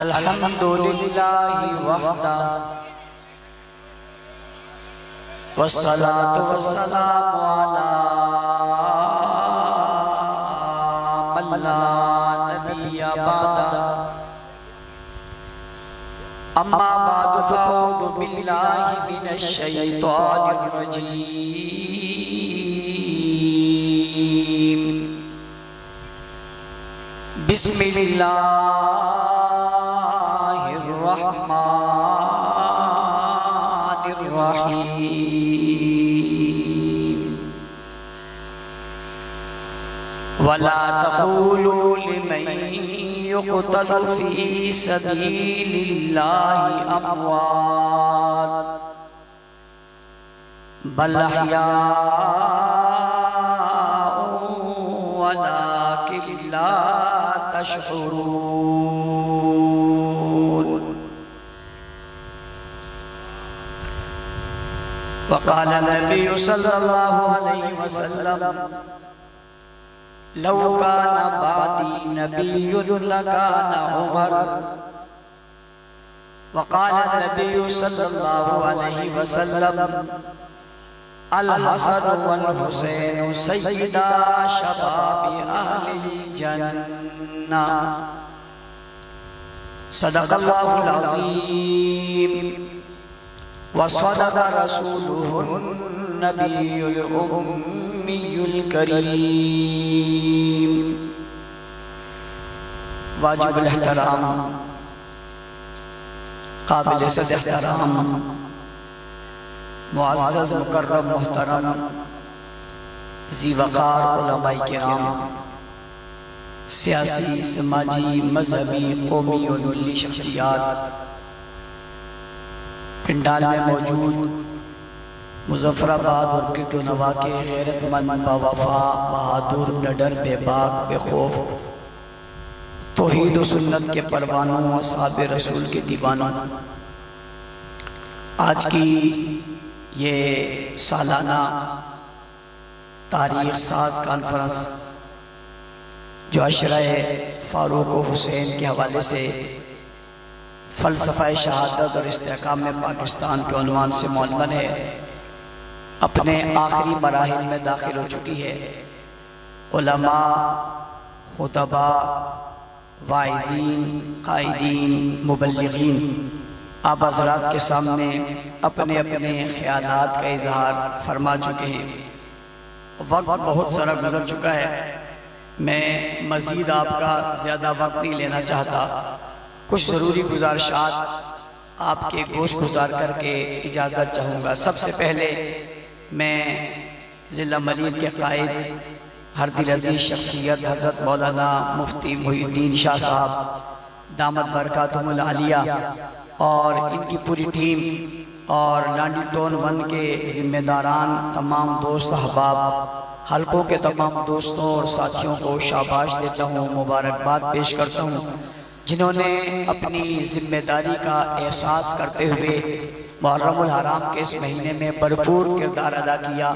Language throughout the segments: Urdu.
الحمدللہ وحدہ والصلاة والسلام علی من لا نبی بعدہ اما بعد فاعوذ باللہ من الشیطان الرجیم بسم اللہ الرحمن الرحیم وَلَا تَقُولُوا لِمَنْ يُقْتَلُ فِي سَبِيلِ اللَّهِ أَمْوَاتٌ بَلْ أَحْيَاءٌ وَلَكِنْ لَا تَشْعُرُونَ وقال النبي صلى الله عليه وسلم لو كان بعدي نبي لكان عمر وقال النبي صلى الله عليه وسلم الحسن والحسين سيدا شباب أهل الجنة صدق الله العظيم وصدق رسوله النبي الأمي الكريم واجب الاحترام قابل صد احترام معزز مکرم محترم ذی وقار علماء کرام سیاسی سماجی مذہبی قومی اور ملی شخصیات پنڈال میں موجود مظفر آباد اور گرد و نواح کے غیرت مند باوفا بہادر نڈر بے باک بے خوف توحید و سنت کے پروانوں اصحاب رسول کے دیوانوں آج کی یہ سالانہ تاریخ ساز کانفرنس جو عشرہ فاروق و حسین کے حوالے سے فلسفہ شہادت اور استحکام پاکستان کے عنوان سے معلوم ہے اپنے آخری مراحل میں داخل ہو چکی ہے۔ علماء، خطباء، واعظین، قائدین، مبلغین آپ حضرات کے سامنے اپنے اپنے خیالات کا اظہار فرما چکے ہیں۔ وقت بہت سارا گزر چکا ہے، میں مزید آپ کا زیادہ وقت نہیں لینا چاہتا، کچھ ضروری گزارشات آپ کے گوش گزار کر کے اجازت چاہوں گا۔ سب سے پہلے میں ضلع ملیر کے قائد ہر دل عزیز شخصیت حضرت مولانا مفتی محی الدین شاہ صاحب دامت برکاتہم العالیہ اور ان کی پوری ٹیم اور لانڈی ٹون 1 کے ذمہ داران، تمام دوست احباب، حلقوں کے تمام دوستوں اور ساتھیوں کو شاباش دیتا ہوں، مبارکباد پیش کرتا ہوں جنہوں نے اپنی ذمہ داری کا احساس کرتے ہوئے محرم الحرام کے اس مہینے میں بھرپور کردار ادا کیا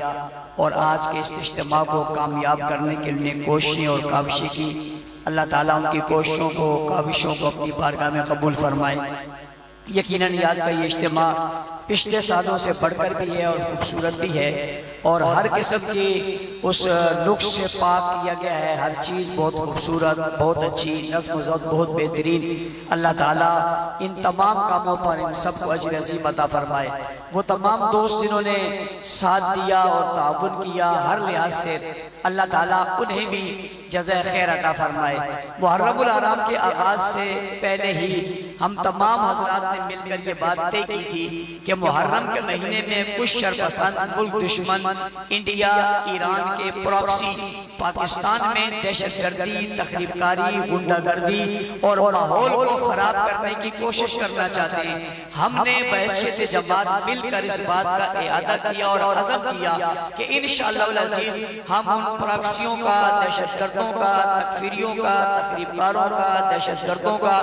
اور آج کے اس اجتماع کو کامیاب کرنے کے لیے کوششیں اور کاوشیں کی۔ اللہ تعالیٰ ان کی کوششوں کو، کاوشوں کو اپنی بارگاہ میں قبول فرمائے۔ یقیناً آج کا یہ اجتماع پچھلے سالوں سے بڑھ کر بھی ہے اور خوبصورت بھی ہے اور ہر قسم کی اس نقص سے پاک کیا گیا ہے، ہر چیز بہت خوبصورت، بہت اچھی، نظم و ضبط بہت بہترین۔ اللہ تعالیٰ ان تمام کاموں پر ان سب کو اجر عظیم عطا فرمائے۔ وہ تمام دوست جنہوں نے ساتھ دیا اور تعاون کیا ہر لحاظ سے، اللہ تعالیٰ انہیں بھی جزائے خیر عطا فرمائے۔ محرم الحرام کے آغاز سے پہلے ہی ہم تمام حضرات نے مل کر یہ بات طے کی تھی کہ محرم کے مہینے میں کچھ شرپسند ملک دشمن انڈیا، ایران کے پراکسی پاکستان میں دہشت گردی، تخریب کاری، غنڈہ گردی اور ماحول کو خراب کرنے کی کوشش کرنا چاہتے ہیں۔ ہم نے بحیثیت جماعت مل کر اس بات کا اعادہ کیا اور عزم کیا کہ انشاءاللہ العزیز ہم ان پراکسیوں کا، دہشت گردوں گردوں کا، تکفیریوں کا، تخریب کاروں کا، دہشت گردوں کا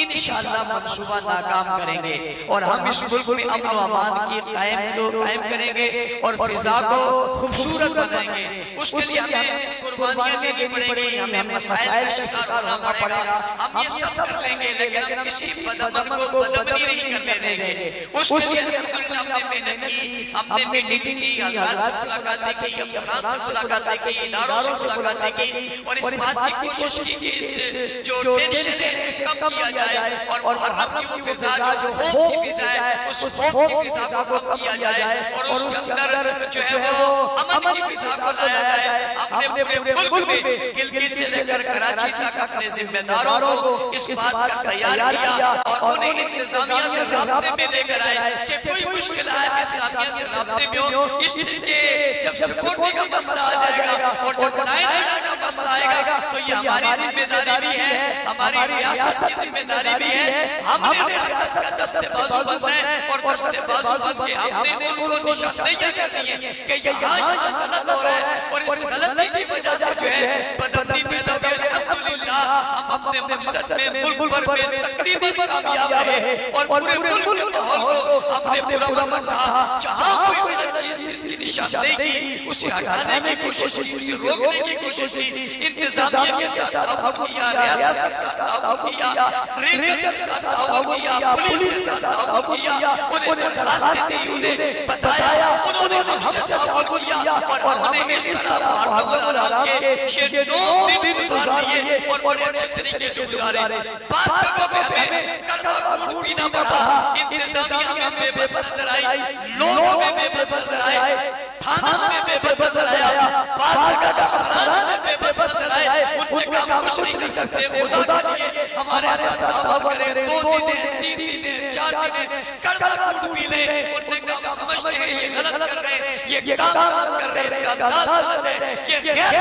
انشاءاللہ منصوبہ ناکام کریں گے، اور ہم اس ملک میں امن و امان کی قائم کریں گے اور فضا کو خوبصورت بنائیں گے۔ اس کے لیے ہمیں قربانیاں دینی پڑیں گی، ہمیں مسائل کا شکار ہونا پڑے گا، ہم یہ سب کر لیں گے، لیکن ہم کسی بدامن کو بدامنی نہیں کرنے دیں گے۔ اس کے لیے الحمدللہ ہم نے محنت کی، ہم نے میٹنگز کی، حضرات سے ملاقاتیں کی، افسران سے ملاقاتیں کی، اداروں سے ملاقاتیں کی، اور اس بات کی کوشش کی کہ اس جو ٹینشن ہے اسے کم کیا جائے، اور محرم کی وہ فضا جو خوف کی فضا ہے اس خوف کی فضا کو کم کیا جائے، اور اس کے اندر جو ہے وہ امن کی فضا کو لایا جائے۔ ہم نے پورے ملک میں گلگت سے لے کر کراچی تک اپنے ذمہ داروں کو اس بات کا تیار کیا اور انہیں انتظامیہ سے رابطے میں لے کر آئے کہ کوئی مشکل آئے انتظامیہ سے رابطے میں ہو، اس لیے جب سیکورٹی کا مسئلہ آ جائے گا اور جب 9/11 کا مسئلہ آئے گا تو یہ ہماری ذمہ داری بھی ہے، ہماری ریاست کی ذمہ داری بھی ہے۔ ہم نے ریاست کا دست بازو بننا ہے، اور دست بازو بن کے ہم نے ان کو نشاندہیاں کرنی ہے کہ یہاں غلط ہو رہا ہے، اور اس غلطی کی وجہ سے جو ہے بدامنی پیدا ہوئی۔ الحمدللہ ہم اپنے مقصد میں ملک بھر میں تقریباً کامیاب رہے، اور پورے ملک کے ماحول کو ہم نے پورا رکھا۔ جہاں کوئی غلط چیز تھی اس کی نشاندہی کی، اسے ہٹانے کی کوشش کی، اسے روکنے کی کوشش کی، انتظامیہ کے ساتھ تعاون کیا، ریاست کے ساتھ تعاون کیا، رینجر کے ساتھ تعاون کیا، پولیس کے ساتھ تعاون کیا، انہیں درخواستیں دی، انہیں بتایا، انہوں نے ہم سے تعاون کیا، اور ہم نے اس طرح محرم کے یہ 9 دن گزار لیے اور بڑے اچھے طریقے سے گزارے۔ بعض جگہوں پہ ہمیں کڑوا خون پینا پڑا، انتظامیہ میں بے بس نظر آئی، لوگوں میں بے بس نظر آئے، تھانہ میں بے بس نظر آیا، بعض جگہ سرانہ میں بے بس نظر آئے۔ ان نے کہا کچھ نہیں کر سکتے، خدا کے لیے ہمارے ساتھ تعاون کریں، 2 دن 3 دن 4 دن کڑوا خون پی لیں۔ ان نے کہا ہم سمجھتے ہیں یہ غلط کر رہے ہیں، یہ کام غلط کر رہے ہیں، یہ انداز غلط ہے، یہ غیر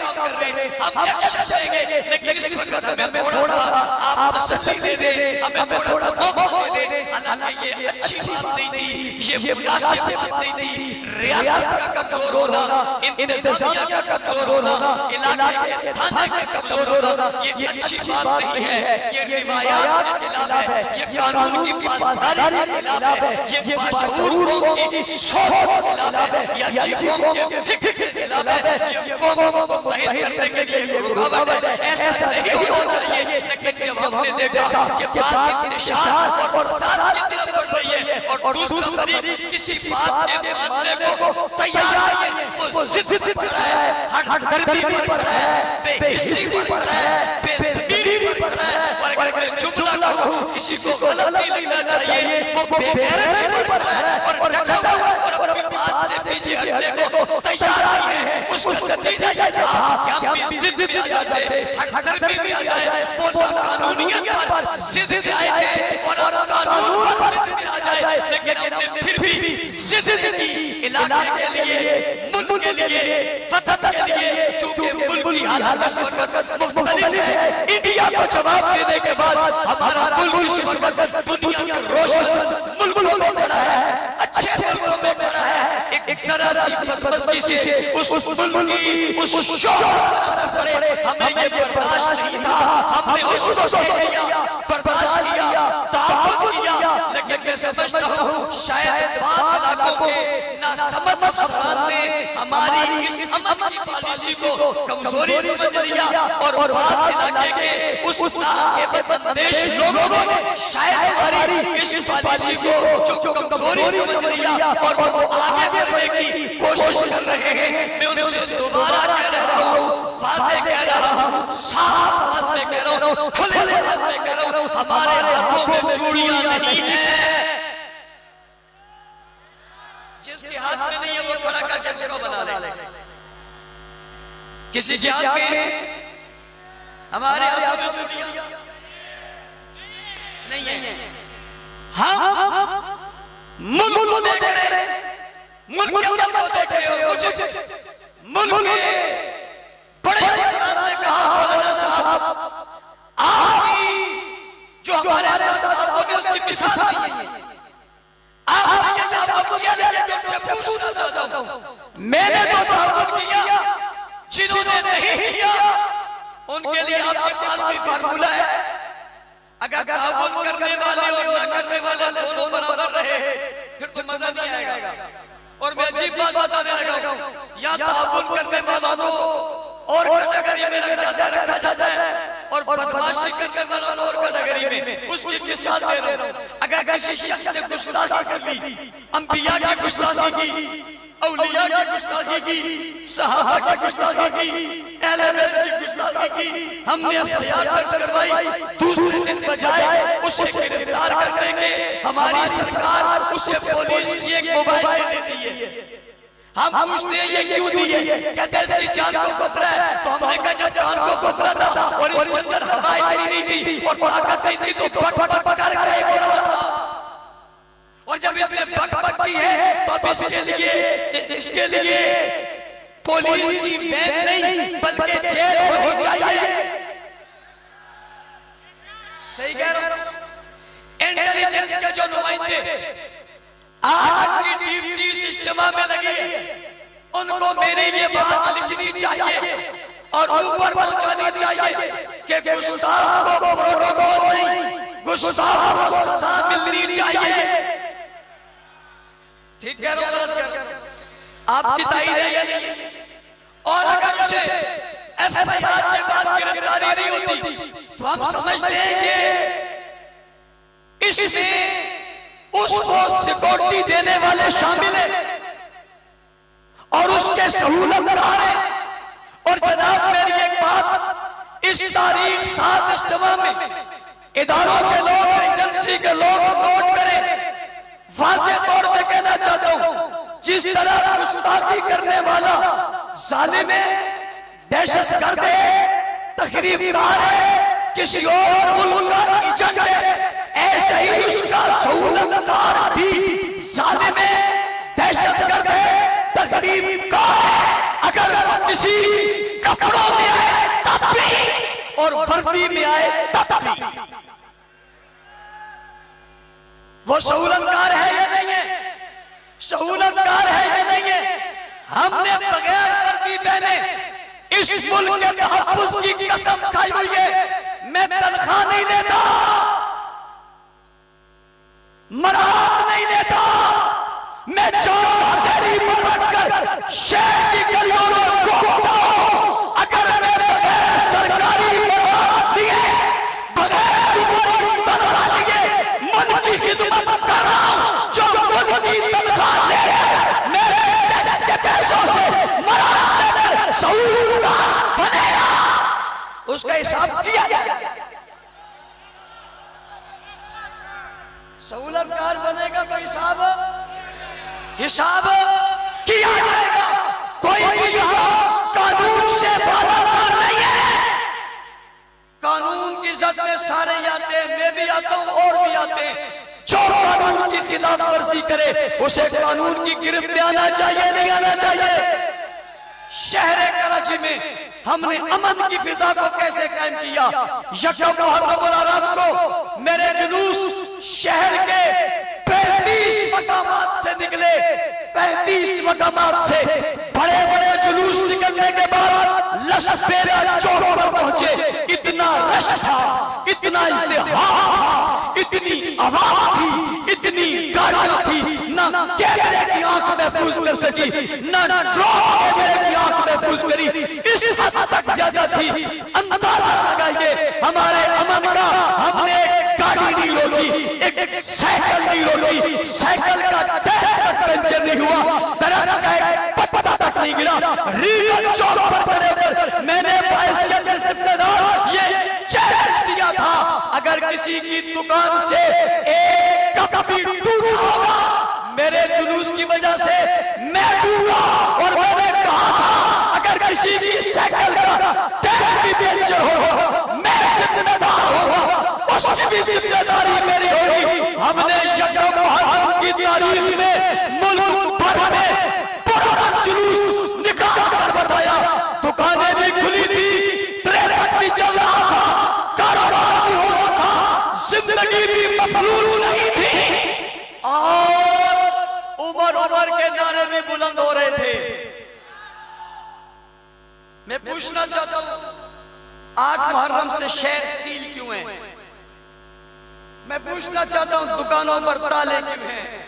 کام کر رہے ہیں، ہم ایکشن لیں گے، لیکن اس وقت ہمیں تھوڑا سا آپ تسلی دے دیں، ہمیں تھوڑا سا موقع دے دیں۔ حالانکہ یہ اچھی بات نہیں تھی، یہ مناسب بات نہیں تھی۔ ریاست کا کمزور ہونا، انتظامیہ کا کمزور ہونا، علاقے کے تھانے کا کمزور ہونا، یہ اچھی بات نہیں ہے۔ یہ روایات کے خلاف ہے، یہ قانون کی پاسداری کے خلاف ہے، یہ باشعور قوم کی سوچ کے خلاف ہے، یہ اچھی قوم کے فکر کے خلاف ہے، یہ قوم کو متحد کرنے کے لیے ایک رکاوٹ ہے۔ ایسا نہیں ہونا چاہیے، لیکن جب ہم نے دیکھا کہ بات انتشار اور فساد کی طرف بڑھ رہی ہے اور دوسرا فریق کسی بات کے ماننے کو تیار نہیں ہے، وہ ضد پر رہا ہے، ہٹ دردی پر رہا ہے، بے حسی پر رہا ہے، بے ضمیری پر رہا ہے، اور اگر میں جملہ کہوں کسی کو غلط نہیں لگنا چاہیے، وہ بے غیرتی پر رہا ہے اور ڈٹا ہوا ہے اور اپنی بات سے پیچھے ہٹنے کو تیار نہیں ہے۔ اس کا نتیجہ یہ تھا کہ ہم بھی ضد میں آ جاتے، ہٹ دردی میں آ جائے، وہ قانونیت پر ضد میں آئے تھے اور اب قانون پر ضد میں آ جائے، لیکن ہم نے پھر بھی ضد کی علاقے کے لیے، ملک کے لیے، فتح کے لیے، چونکہ ملک کی حالت اس وقت مختلف ہے۔ انڈیا کو جواب دینے کے بعد ہمارا ملک اس وقت دنیا کا روشن ملکوں میں بڑا ہے، اچھے ملکوں میں بڑا ہے۔ ایک ذرا سی بدمزگی سے اس ملک کی اس شوق پر اثر پڑے، ہمیں یہ برداشت نہیں تھا، ہم نے اس کو سہ لیا، برداشت کیا، تعاون کیا، لیکن میں سمجھتا ہوں شاید بعض علاقوں کے ناسمجھ افسران نے ہماری اس امن کی پالیسی کو کمزوری سمجھ لیا، اور بعض علاقے کے اس علاقے بدمندیش لوگوں نے شاید ہماری اس پالیسی کو جو کمزوری سمجھ لیا اور وہ آگے بڑھنے کی کوشش کر رہے ہیں۔ میں ان سے دوبارہ کہہ رہا ہوں، واضح کہہ رہا ہوں، صاف آواز میں کہہ رہا ہوں، کھلے آواز میں کہہ رہا ہوں، ہمارے ہاتھوں میں چوڑیاں نہیں ہیں۔ جس کے ہاتھ میں نہیں ہے وہ کھڑا کر کے کو بنا لے، کسی کے ہاتھ میں ہمارے ہاتھوں میں چوڑیاں نہیں ہیں۔ ہم ملک کو دیکھ رہے ہیں، ملک کے عمل کو دیکھ رہے ہیں، اور مجھے ملک کے بڑے افسران نے کہا مولانا صاحب آپ کی جو ہمارے ساتھ آپ نے اس کی مثال نہیں ہے، آپ نے یہ تعاون کیا، لیکن ان سے پوچھنا چاہتا ہوں، میں نے تو تعاون کیا، جنہوں نے نہیں کیا ان کے لیے آپ کے پاس بھی فارمولہ ہے، اگر تعاون کرنے والے اور نہ کرنے والے دونوں برابر رہے پھر تو مزہ نہیں آئے گا۔ اور میں عجیب بات بتانے لگا ہوں، یا تعاون کرنے والوں کو اور کیٹیگری میں رکھا جاتا ہے اور بدماشی کرنے والوں کو اور کیٹیگری میں۔ اس کی مثال دے رہا ہوں، اگر کسی شخص نے گستاخی کر لی، انبیاء کی گستاخی کی، اولیاء کی گستاخی کی، صحابہ کی گستاخی کی، اہل بیت کی گستاخی کی، ہم نے FIR درج کروائی، دوسرے دن بجائے اسے گرفتار کرنے کے ہماری سرکار اسے پولیس کی ایک موبائل دے دیتی ہے۔ ہم پوچھتے ہیں یہ کیوں دیئے؟ کہتے ہیں اس کی جان کو خطرہ ہے۔ تو ہم نے کہا جب جان کو خطرہ تھا اور اس کے اندر ہوا اتنی نہیں تھی اور طاقت نہیں تھی تو بک بک کر کے ہو رہا تھا، اور جب اس نے بک بک کی ہے تو اب اس کے لیے پولیس کی وین نہیں بلکہ جیل ہونی چاہیے۔ صحیح کہہ رہا ہوں؟ انٹیلیجنس کے جو نمائندے آج کی ڈیوٹی اس اجتماع میں لگی ہے، ان کو میرے لیے بات لکھنی چاہیے اور اوپر پہنچانی چاہیے کہ گستاخ کو پروٹوکول نہیں، گستاخ کو سزا ملنی چاہیے۔ ٹھیک کہہ رہا ہوں؟ غلط کہہ رہا ہوں؟ آپ کی تائید ہے یا نہیں؟ اور اگر اسے FIR کے بعد گرفتاری نہیں ہوتی تو ہم سمجھتے ہیں کہ اس میں اس کو سیکورٹی دینے والے شامل ہیں اور اس کے سہولت کار ہیں۔ اور جناب میری ایک بات اس تاریخ 7 اجتماع میں اداروں کے لوگ، ایجنسی کے لوگ نوٹ کریں، واضح طور پہ کہنا چاہتا ہوں، جس طرح گستاخی کرنے والا ظالم ہے، دہشت گرد ہے، تخریب کار ہے، کسی اور ملک کا ایجنٹ ہے، ایسے ہی اس کا سہولت کار بھی ظالم ہے، دہشت گرد ہے، تخریب کار ہے۔ اگر وہ کسی کپڑوں میں آئے تب بھی اور وردی میں آئے تب بھی وہ سہولت کار ہے یا نہیں ہے؟ سہولت کار ہے یا نہیں ہے؟ ہم نے بغیر وردی پہنے اس ملک کے تحفظ کی قسم کھائی ہوئی ہے، میں تنخواہ نہیں دیتا، مراد نہیں دیتا، میں جان ہتھیلی پر رکھ کر شہر کی گلیوں میں گھومتا ہوں، اگر میں بغیر سرکاری مراد دیے، بغیر کوئی تنخواہ لیے ملک کی خدمت کر رہا ہوں، جو ملک کی تنخواہ لے کر میرے ٹیکس کے پیسوں سے مراد دے کر سہولت بنے گا، اس کا حساب کیا جائے گا۔ سہولت کار بنے گا تو حساب کیا جائے گا۔ کوئی بھی یہاں قانون سے بالاتر نہیں ہے، قانون کی عزت میں سارے آتے ہیں، میں بھی آتا ہوں اور بھی آتے ہیں، جو قانون کی خلاف ورزی کرے اسے قانون کی گرفت میں آنا چاہیے، نہیں آنا چاہیے۔ شہر کراچی میں ہم نے امن کی فضا کو کیسے قائم کیا؟ یکم محرم الحرام کو میرے جلوس شہر کے 35 مقامات سے نکلے، 35 مقامات سے بڑے بڑے جلوس نکلنے کے بعد لشپیرہ چوک پر پہنچے، اتنا رش تھا، اتنا ازدحام تھا، اتنی عوام تھی، اتنی گاڑیاں تھی، نہ کیمرے کی آنکھ محفوظ کر سکی، نہ ڈرون کیمرے کی آنکھ محفوظ کری، اس حد تک زیادہ تھی۔ اندازہ لگائیے ہمارے امن کا، ہم نے ایک گاڑی نہیں روکی، ایک سائیکل نہیں روکی، سائیکل کا ٹائر تک پنچر نہیں ہوا، درخت کا ایک پتا تک نہیں گرا۔ ریگل چوک پر کھڑے کر میں نے بحیثیت ذمہ دار یہ چیلنج دیا تھا، اگر کسی کی دکان سے ایک کپ بھی ٹوٹا ہوگا میرے جلوس کی وجہ سے میں ڈوبا، اور میں نے کہا تھا اگر کسی کی سائیکل کا ٹائر بھی پنچر ہو میں ذمہ دار ہوگا، اس کی بھی ذمہ داری میری ہوگی۔ ہم نے یکم محرم کی تاریخ میں ملک بھر میں بڑا جلوس نکال کر بتایا، دکانیں بھی کھلی تھی، ٹریفک بھی چل رہا تھا، کاروبار بھی ہو رہا تھا، زندگی بھی مفلوج نہیں تھی، اور عمر کے نعرے بھی بلند ہو رہے تھے۔ میں پوچھنا چاہتا ہوں 8 محرم سے شہر سیل کیوں ہیں؟ میں پوچھنا چاہتا ہوں دکانوں پر تالے کیوں ہیں؟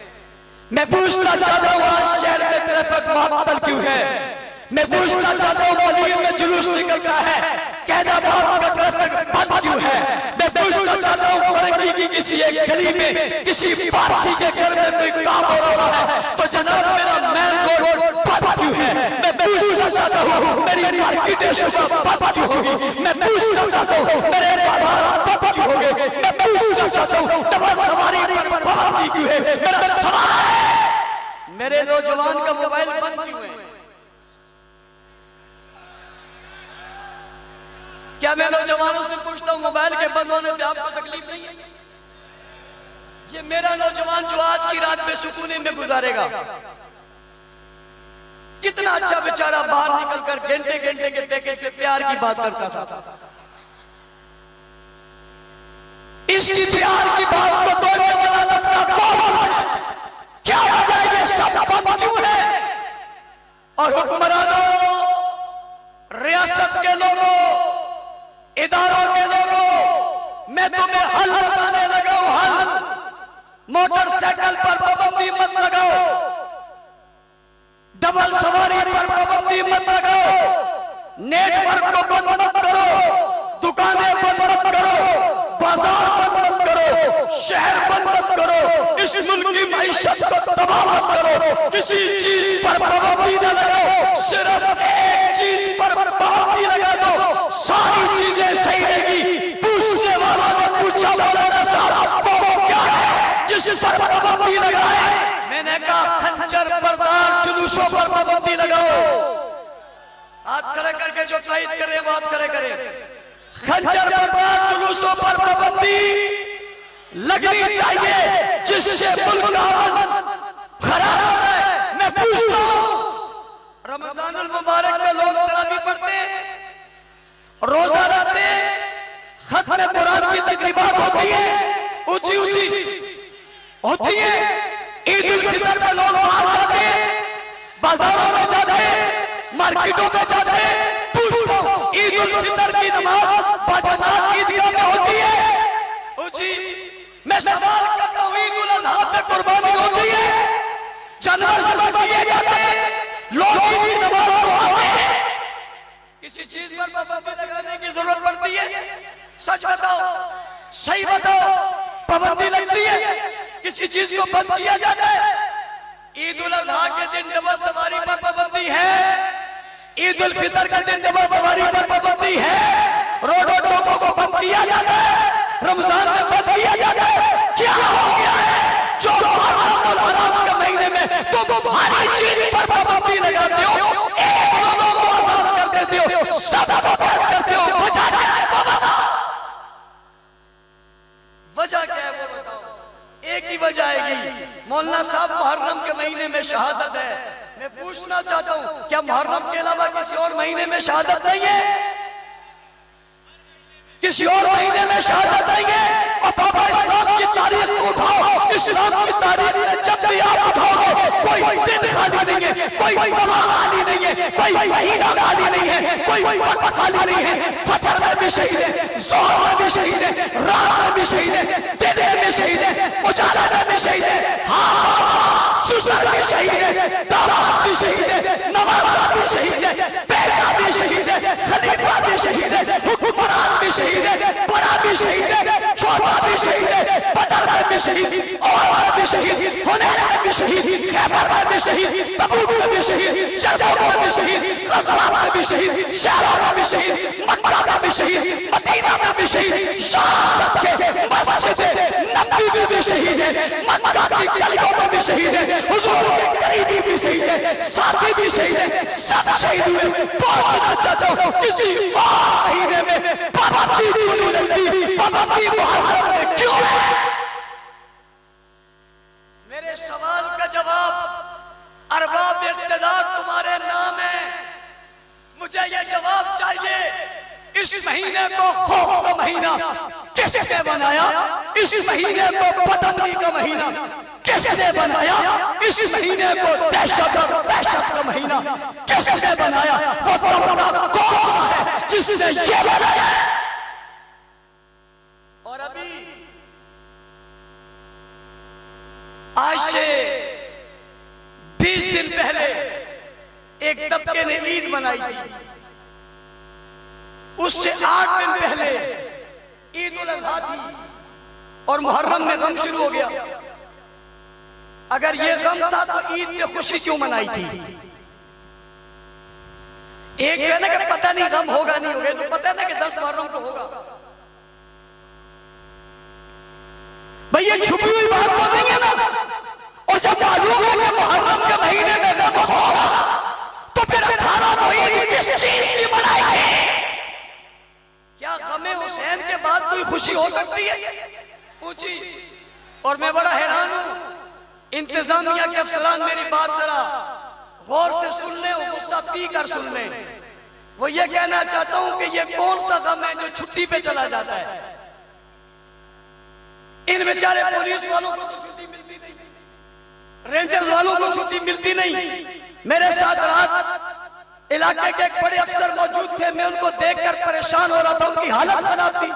میں پوچھنا چاہتا ہوں آج شہر میں ٹریفک معطل کیوں ہے؟ میں پوچھنا چاہتا ہوں مولوی میں جلوس نکلتا ہے قیدا باد کا ٹریفک بند کیوں ہے؟ میں پوچھنا چاہتا ہوں فرنگی کی کسی ایک گلی میں کسی پارسی کے گھر میں کوئی کام ہو رہا ہے تو جناب میرا مین روڈ بند کیوں ہے؟ میں پوچھنا چاہتا ہوں میری مارکیٹیں صبح بند کیوں ہوگی؟ میں پوچھنا چاہتا ہوں میرے بازار بند کیوں ہوگے؟ میں پوچھنا چاہتا ہوں ڈبل سواری پر پابندی کیوں ہے؟ میرا سوال ہے میرے نوجوان کا موبائل بند کیوں ہے؟ کیا میں نوجوانوں سے پوچھتا ہوں موبائل کے بند ہونے پہ آپ کو تکلیف نہیں ہے؟ یہ میرا نوجوان جو آج کی رات میں سکونے میں گزارے گا کتنا اچھا بیچارہ باہر نکل کر گھنٹے گھنٹے کے پیکج پہ پیار کی بات کرتا تھا. اس کی پیار کی بات کو توڑنے والا نفرہ کون ہے؟ کیا وجہ ہے یہ سب بند کیوں ہے؟ اور حکمرانوں، ریاست کے لوگوں، اداروں کے لوگوں، میں تمہیں حل بتانے لگا ہوں. حل موٹر سائیکل پر پابندی مت لگاؤ، ڈبل سواری پر پابندی مت لگاؤ، نیٹ ورک کو بند مت کرو، دکانیں بند مت کرو، بازار بند مت کرو، شہر بند مت کرو، اس ملک کی معیشت کو تباہ مت کرو. کسی چیز پر پابندی نہ لگاؤ، صرف ایک چیز پر پابندی لگا دو، ساری چیزیں صحیح رہے گی. پوچھنے والوں نے پوچھا مولانا صاحب وہ کیا ہے جس پر پابندی لگائے؟ میں نے کہا خنجر بردار جلوسوں پر پابندی لگاؤ. ہاتھ کھڑے کر کے جو تائید کرے وہ ہاتھ کھڑے کرے. خنجر بردار جلوسوں پر پابندی لگنی چاہیے جس سے ملک کا امن خراب ہو رہا ہے. میں پوچھتا ہوں رمضان المبارک میں لوگ تراویح پڑھتے روزہ رکھتے ختم قرآن کی تقریبات ہوتی ہے اونچی اونچی ہوتی ہے. عید الفطر میں لوگ باہر جاتے بازاروں میں جاتے مارکیٹوں میں جاتے. پوچھتا ہوں عید الفطر کی نماز باجماعت عیدگاہ میں ہوتی ہے اونچی؟ میں سوال کرتا ہوں عید الاضحیٰ پہ قربانی ہوتی ہے؟ جانور ذبح کیے جاتے لوگ عید کی نماز کو آتے ہیں. کسی چیز پر پابندی لگانے کی ضرورت پڑتی ہے؟ سچ بتاؤ، صحیح بتاؤ، پابندی لگتی ہے؟ کسی چیز کو بند کیا جاتا ہے؟ عید الاضحیٰ کے دن ڈبل سواری پر پابندی ہے، عید الفطر کے دن ڈبل سواری پر پابندی ہے، روڈوں چوکوں کو بند کیا جاتا ہے، رمضان میں بند کیا جاتا ہے. کیا ہو گیا ہے جو محرم الحرام کے مہینے میں تم ہر چیز پر پابندی لگاتے ہو، ایک لوگوں کو آزاد کر دیتے ہو، سب کو بند کرتے ہو؟ وجہ کیا ہے وہ بتاؤ. وجہ کیا ہے وہ بتاؤ. ایک ہی وجہ آئے گی مولانا صاحب محرم کے مہینے میں شہادت ہے. میں پوچھنا چاہتا ہوں کیا محرم کے علاوہ کسی اور مہینے میں شہادت نہیں ہے؟ کسی اور مہینے میں شہادت نہیں ہے؟ اور بابا اسلام کی تاریخ کو اٹھاؤ، اسلام کی تاریخ میں جب بھی آپ اٹھاؤ گے کوئی دن خالی نہیں ہے، کوئی ماہ خالی نہیں ہے، کوئی مہینہ خالی نہیں ہے، کوئی وقت خالی نہیں ہے. فجر میں بھی شہید ہے، ظہر میں بھی شہید ہے، رات میں بھی شہید ہے، دن میں بھی شہید ہے، اجالا میں بھی شہید ہے، ہاں سسر بھی شہید ہے، داماد بھی شہید ہے، نوازہ بھی شہید ہے، بیٹا بھی شہید ہے، خلیفہ بھی شہید ہے، حکمران بھی شہید ہے، بڑا بھی شہید ہے، چھوٹا بھی شہید ہے، بدر میں بھی شہید، اور میں بھی شہید، حنین میں بھی شہید، خیبر میں بھی شہید، تبوک میں بھی شہید، یرموک میں بھی شہید، غزوہ میں بھی شہید، شہروں میں بھی شہید، مکہ میں بھی شہید، مدینہ میں بھی شہید، شام کے مسجد نبوی میں بھی شہید ہے، مکہ کی گلیوں میں بھی شہید ہے، حضور کے قریبی بھی شہید ہے، ساتھی بھی شہید ہے، سب شہید ہوئے. پہنچنا چاہتا ہوں کسی مہینے میں پابندی کیوں نہیں لگتی؟ پابندی محرم میں کیوں ہے؟ میرے سوال کا جواب ارباب اقتدار تمہارے نام ہے. مجھے یہ جواب چاہیے اس مہینے کو خوف کا مہینہ کس نے بنایا؟ اس مہینے کو پتنگی کا مہینہ کس نے بنایا اس مہینے کو دہشت اور وحشت کا مہینہ؟ کس نے بنایا؟ وہ تمہارا کون سا ہے جس نے یہ بنایا؟ اور ابھی آج سے 20 دن پہلے ایک طبقے نے عید منائی تھی، اس سے 8 دن پہلے عید الاضحیٰ تھی، اور محرم میں غم شروع ہو گیا۔ اگر یہ غم تھا تو عید میں خوشی کیوں منائی تھی؟ ایک کہنے کہ پتہ نہیں غم ہوگا نہیں ہوگا، تو پتہ نہیں کہ 10 محرم کو ہوگا۔ بھئی یہ چھپی ہوئی بات بولیں گے نا، اور جب معلوم ہے کہ محرم کے مہینے میں غم ہوگا تو پھر 18 کو عید کس چیز کی منائی تھی؟ کیا غم حسین کے بعد کوئی خوشی ہو سکتی ہے؟ پوچھی۔ اور میں بڑا حیران ہوں، انتظامیہ کے افسران میری بات ذرا غور سے سن لیں اور غصہ پی کر سن لیں۔ وہ یہ کہنا چاہتا ہوں کہ یہ کون سا غم ہے جو چھٹی پہ چلا جاتا ہے؟ ان بیچارے پولیس والوں کو تو چھٹی ملتی نہیں، رینجرز والوں کو چھٹی ملتی نہیں۔ میرے ساتھ رات علاقے کے ایک بڑے افسر موجود تھے، میں ان کو دیکھ کر پریشان ہو رہا تھا، ان کی حالت خراب تھی،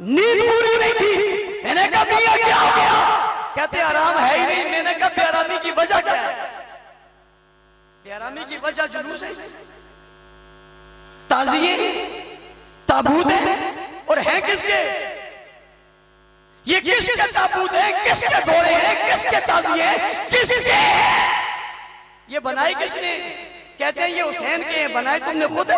نیند پوری نہیں تھی۔ میں نے کہا میاں کیا ہو گیا؟ کہتے آرام ہے ہی نہیں۔ میں نے کہا بے آرامی کی وجہ کیا ہے؟ بے آرامی کی وجہ جلوس ہے، تعزیے، تابوت ہیں، اور ہیں کس کے؟ یہ کس کے تابوت ہیں؟ کس کے گھوڑے ہیں؟ کس کے تعزیے ہیں؟ کس کے؟ یہ بنائے کس نے؟ کہتے ہیں یہ حسین کے ہیں، بنائے تم نے خود ہے؟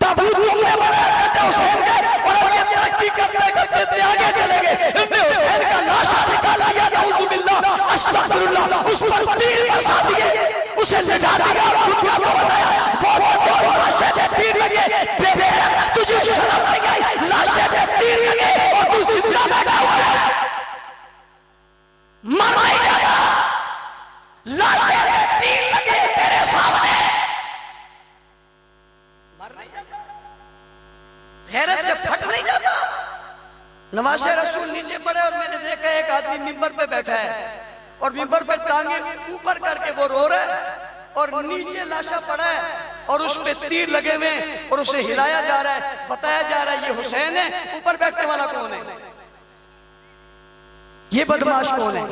تابوت تم نے بنایا، کہتے ہیں حسین کے، اور اب یہ ترقی کرتے کرتے آگے چلیں گے، ان میں حسین کا لاشا نکالا گیا، نعوذ باللہ، استغفر اللہ، اس پر تیر برسا دیے، اسے سجا دیا، دنیا کو بتایا، فوت کو لاشے پہ تیر لگے، بے غیرت تجھے شرم نہیں آئی، لاشے پہ تیر لگے اور تو زندہ بیٹھا ہوا ہے، مر نہیں جاتا، لاشے پہ تیر لگے تیرے سامنے، مر نہیں جاتا، غیرت سے پھٹ نہیں جاتا۔ نواز رسول نیچے پڑے اور میں نے دیکھا ایک آدمی ممبر پہ بیٹھا ہے اور ممبر پہ ٹانگیں اوپر کر کے وہ رو رہا ہے اور نیچے لاشا پڑا ہے اور اس پہ تیر لگے ہوئے اور اسے ہلایا جا رہا ہے، بتایا جا رہا ہے یہ حسین ہے۔ اوپر بیٹھنے والا کون ہے؟ یہ بدمعاش کون ہے؟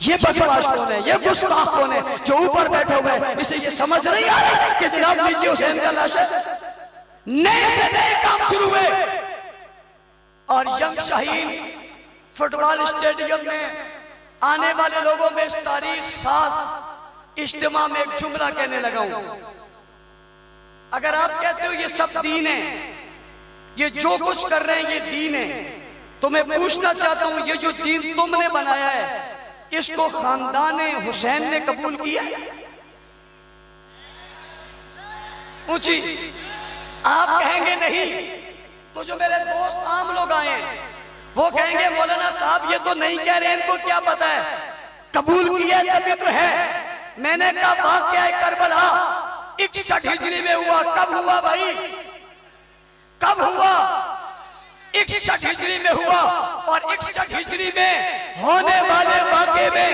یہ بدمعاش کون ہے؟ یہ گستاخ کون ہے جو اوپر بیٹھے ہوئے ہیں؟ اسے یہ سمجھ نہیں آ رہا کہ جناب نیچے حسین کا لاش ہے۔ نئے سے نئے کام شروع ہوئے اور ینگ شاہین فٹ بال اسٹیڈیم میں آنے والے لوگوں میں اس تاریخ ساز اجتماع میں ایک جملہ کہنے لگا ہوں، اگر آپ کہتے ہو یہ سب دین ہے، یہ جو کچھ کر رہے ہیں یہ دین ہے، تو میں پوچھنا چاہتا ہوں یہ جو دین تم نے بنایا ہے اس کو خاندان حسین نے قبول کیا؟ پوچھی۔ آپ کہیں گے نہیں، تو جو میرے دوست عام لوگ آئے ہیں وہ کہیں گے مولانا صاحب یہ تو نہیں کہہ رہے، ان کو کیا پتا ہے، قبول کیا تبھی تو ہے۔ میں نے کہا واقعہ کربلا 61 ہجری میں ہوا، کب ہوا بھائی؟ کب ہوا؟ 61 ہجری میں ہوا، اور 61 ہجری میں ہونے والے واقعے میں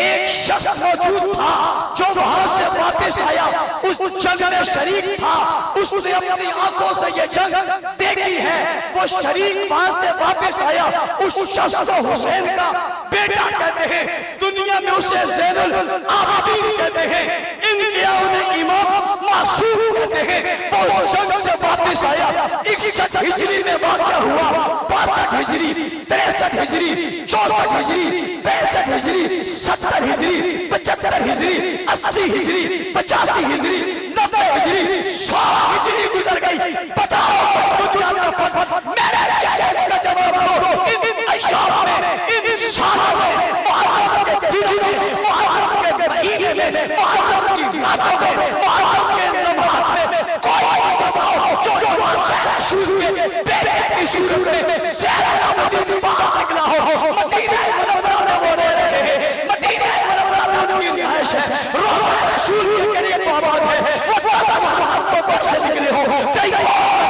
ایک شخص موجود تھا جو وہاں سے واپس آیا، اس جنگ میں شریک تھا، اس نے اپنی آنکھوں سے یہ جنگ دیکھی ہے، وہ شریک وہاں سے واپس آیا، اس شخص کو حسین کا بیٹا کہتے ہیں، دنیا میں اسے زین العابدین کہتے ہیں، انبیاء نے امام معصوم کہتے ہیں۔ وہ جنگ سے واپس آیا، 61 ہجری میں واقعہ ہوا، 62 ہجری، 63 ہجری، 64 ہجری، 65 ہجری، 70 ہجری، 75 ہجری، 80 ہجری، 85 ہجری، 90 ہجری، 100 ہجری گزر گئی۔ بتاؤ دنیا کا فتح، میرے چیلنج کا جواب دو، ان ایام میں، ان سالوں میں، محرم کے دنوں میں، محرم کے مہینے میں، محرم کی راتوں میں، محرم کے لمحات میں، کوئی بتاؤ جو وہاں سے شروع ہے، بیٹے کی صورت میں زین العابدین باہر نکلا ہو، مدینہ منورہ میں وہ رہ رہے ہیں، مدینہ منورہ میں ان کی رہائش ہے، روزہ رسول کے لیے آباد ہے، وہ تازہ محرم کو بخش سے نکلے ہو، کئی اور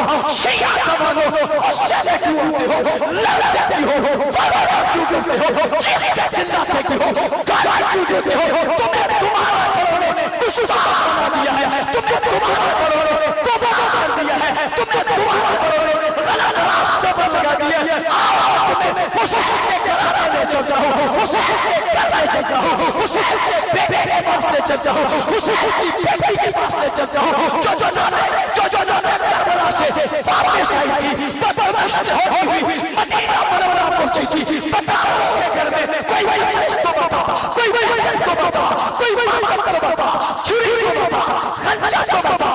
ہوں شیعہ جوانوں غصے میں کیوں ہوتے ہو لڑتے کیوں ہو فرار کیوں کرتے ہو چیختے چلاتے کیوں ہو گالی کیوں دیتے ہو تمہیں تمہارا پڑھوں نے دشمن بنا دیا ہے تمہیں تمہارا پڑھوں نے تباہ کر دیا ہے تمہیں تمہارا پڑھوں نے غلط راستوں پر لگا دیا ہے آؤ تمہیں حسین کے گھرانے لے چل جاؤ حسین کے گھر لے چل جاؤ حسین کے بیٹے کے پاس لے چل جاؤ حسین کی بیٹی کے پاس لے چل جاؤ جو جانے کربلا سے واپس آئی تھی تب مشت ہوتی ہوئی مدینہ منورہ پہنچی تھی بتا اس کے گھر میں کوئی چیز تو بتا کوئی چیز تو بتا کوئی مال تو بتا چوری تو بتا خنجر تو بتا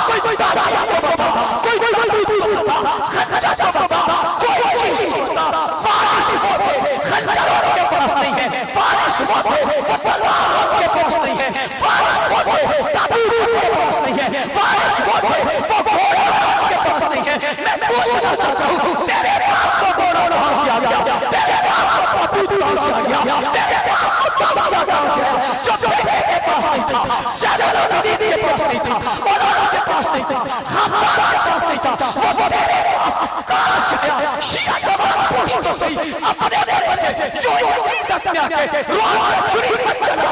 کوئی دادا تو بتا کوئی تو بتا خنجر تو بتا کوئی چیز تو بتا فارس ہوتے خنجر ان کے پاس نہیں ہے فارس ہوتے وہ تلوار ان کے پاس نہیں ہے فارس ہوتے تابوت ان کے پاس نہیں ہے فارس ہوتے وہ گھوڑا ان کے پاس نہیں ہے میں پوچھنا چاہتا ہوں تیرے پاس تو گھوڑا کہاں سے آ گیا تیرے پاس تو تابوت کہاں سے آ گیا تیرے پاس تو تابوت کہاں سے آیا جو بیٹے کے پاس نہیں تھا زینب العابدین کے پاس نہیں تھا مولانا کے پاس نہیں تھا خاندان کے پاس نہیں تھا وہ تیرے پاس کہاں سے آیا شیعہ جوان پوچھ تو صحیح اپنے بڑے سے جو یقین تک میں آ کے روح میں چھری مت چلا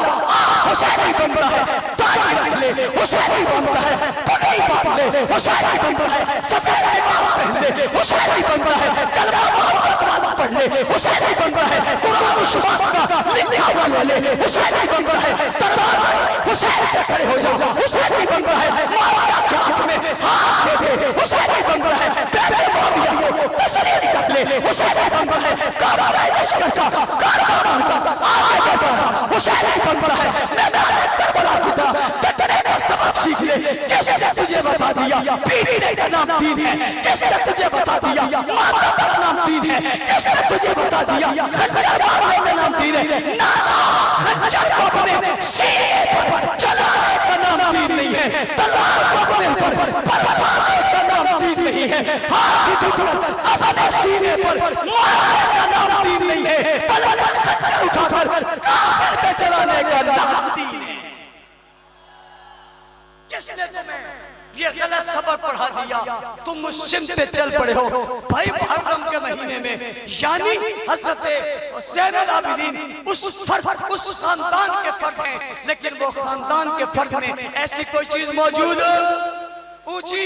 حسینی بن رہا ہے داڑھی رکھ لے حسینی بن رہا ہے پگڑی باندھ لے حسینی بن رہا ہے سفید لباس پہن لے حسینی بن رہا ہے کلمہ محمد والا پڑھ لے حسینی بن رہا ہے قرآن و شفاعت کا لکھا ہوا لے لے حسینی بن رہا ہے دربار حسین پہ کھڑے ہو جاؤ حسینی بن رہا ہے معاویہ کے ہاتھ میں ہاتھ دے دے حسینی بن رہا ہے بیٹے معاویہ کو تسلیم کر لے حسینی بن رہا ہے کاروائی لشکر کا کاروائی کا آگے بڑھا حسینی بن رہا ہے میدان کربلا کی طرح ڈٹنے کا سبق سیکھ لے کس نے تجھے بتا دیا بیوی نے کا نام دین ہے کس نے تجھے بتا دیا ماتا کا نام دین ہے کس نے تجھے بتا دیا خنجر مارنے کا نام دین ہے نانا خنجر کو اپنے سینے پر چلانے کا نام دین نہیں ہے تلوار کو اپنے پر برسانے کا نام دین نہیں ہے ہاتھ ٹکڑا اپنے سینے پر مارنے کا نام دین نہیں ہے بلکہ خنجر اٹھا کر کافر پہ چلانے کا نام دین ہے کس نے تمہیں یہ غلط سبق پڑھا دیا تم مسلم پہ چل پڑے ہو بھائی محرم کے مہینے میں یعنی حضرت زین العابدین اس خاندان کے فرد ہیں لیکن وہ خاندان کے فرد میں ایسی کوئی چیز موجود اونچی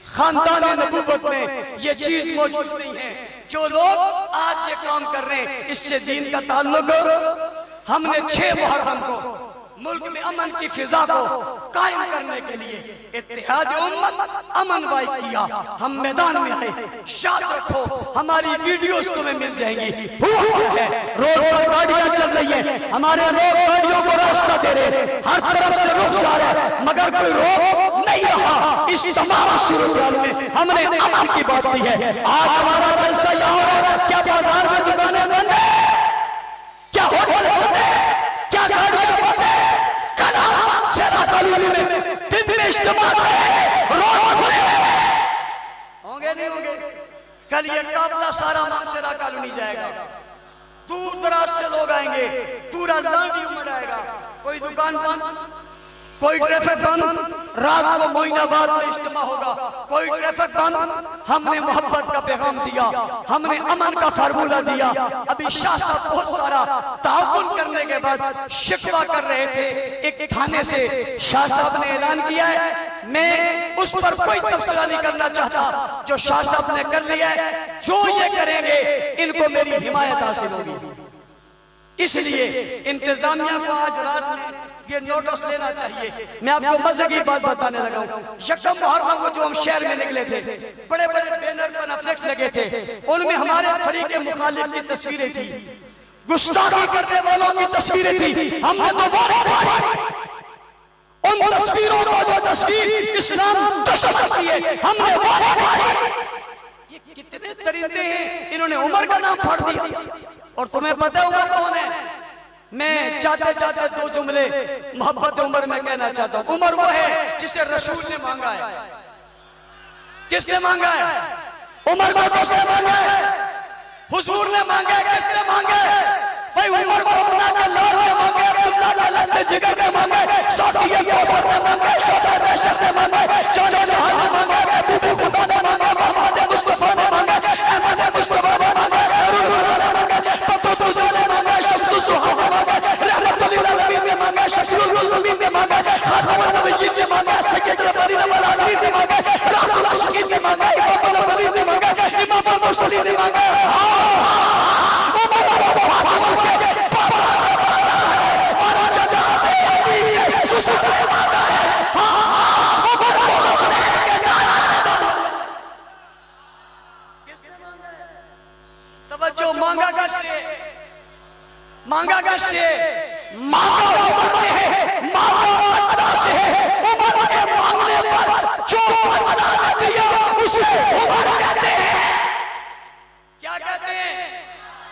خاندان نبوت میں یہ چیز موجود نہیں ہے جو لوگ آج یہ کام کر رہے ہیں اس سے دین کا تعلق ہم نے 6 محرم کو ملک میں امن کی فضا کو قائم کرنے کے لیے اتحاد امت امن وائی کیا ہم میدان میں آئے یاد رکھو ہماری ویڈیوز تمہیں مل جائیں گی روڈ پر گاڑیاں چل رہی ہیں ہمارے لوگ گاڑیوں کو راستہ دے رہے ہر طرف سے رک جا رہے ہیں مگر کوئی روک نہیں رہا اس تمام صورتحال میں ہم نے امن کی بات کی ہے آج ہمارا جلسہ یہاں ہو رہا ہے کیا بازار میں دکانیں بند ہیں کیا ہوٹل بند ہیں کیا گاڑیاں بند ہیں دن میں اجتماع روڈ کھلے ہوں گے نہیں ہوں گے کل یہ قافلہ سارا مانسرا کالونی جائے گا دور دراز سے لوگ آئیں گے پورا لانڈی امڑ آئے گا کوئی دکان بند کوئی ٹریفک بند رات کو موئن آباد میں اجتماع ہوگا کوئی ٹریفک بند ہم نے محبت کا پیغام دیا ہم نے امن کا فارمولہ دیا ابھی شاہ صاحب بہت سارا تعاون کرنے کے بعد شکوہ کر رہے تھے ایک تھانے سے شاہ صاحب نے اعلان کیا ہے میں اس پر کوئی تبصرہ نہیں کرنا چاہتا جو شاہ صاحب نے کر لیا ہے جو یہ کریں گے ان کو میری حمایت حاصل ہوگی اس لیے انتظامیہ کو آج رات میں یہ نوٹس لینا چاہیے میں آپ کو مزے کی بات بتانے لگا ہوں یکم محرم کو جو ہم شہر میں نکلے تھے بڑے بڑے بینر پر افلیکس لگے تھے ان میں ہمارے فریق مخالف کی تصویریں تھی گستاخی کرنے والوں کی تصویریں تھی ہم نے تو وہ ان تصویروں کو جو تصویر اسلام دشمن کی ہے ہم نے وہ یہ کتنے درندے ہیں انہوں نے عمر کا نام پھاڑ دیا اور تمہیں پتہ عمر کون ہے میں چاہتے چاہتے 2 جملے محبت عمر میں کہنا چاہتا ہوں عمر وہ ہے جسے رسول نے مانگا ہے کس نے مانگا ہے عمر کو کس نے مانگا ہے حضور نے مانگا ہے کس نے مانگا ہے بھائی عمر کو اللہ کا لال نے مانگا ہے اللہ کا لال جگر نے مانگا ہے ساتھی کوثر نے مانگا ہے شجاعت بشر نے مانگا ہے جان جہان نے مانگا ہے کس سے؟ مانگا عمر نے ہے، مانگا اللہ سے ہے۔ عمر نے مانگنے پر جو اللہ نے دیا اسے عمر کہتے ہیں۔ کیا کہتے ہیں؟